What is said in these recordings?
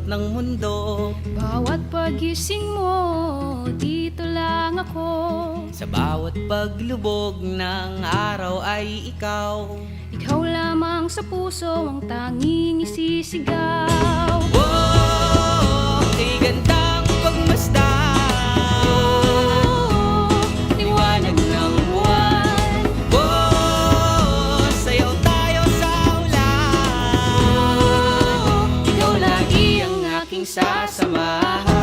ng mundo. Bawat pagising mo, dito lang ako. Sa bawat paglubog ng araw ay ikaw. Ikaw lamang sa puso ang tanging isisigaw. Oh, kay gandang pagmasdan, Liwanag ng buwan. oh, sayaw tayo sa ulan. Ikaw lagi ang aking sasamahan.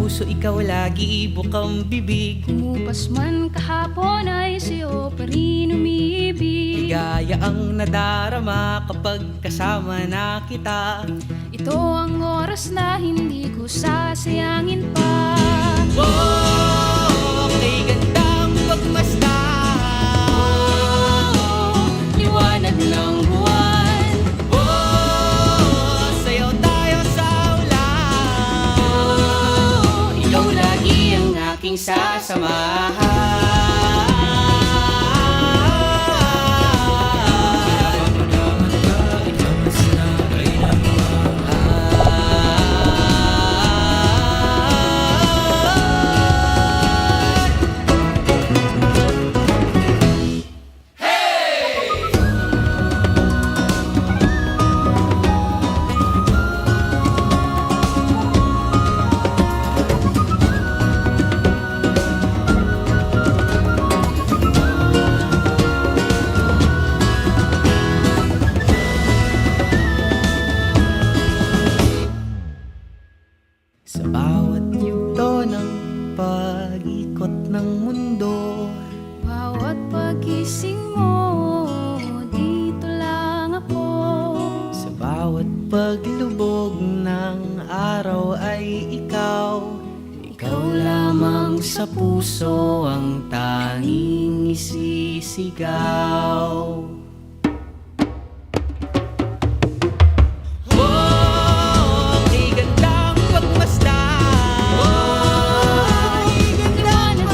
So ikaw lagi bukang bibig. Kumupas man kahapon ay sa'yo pa rin umiibig. Ligaya ang nadarama kapag kasama na kita. Ito ang oras na hindi ko sasayangin pa. Oh, kay gandang pagmasdan, Liwanag ng buwan. oh, sayaw tayo sa ulan. Ikaw lagi ang aking sasamahan. Sa bawat yugto ng pag-ikot ng mundo, Bawat pagising mo, dito lang ako. sa bawat paglubog ng araw ay ikaw. Ikaw lamang sa puso ang tanging isisigaw.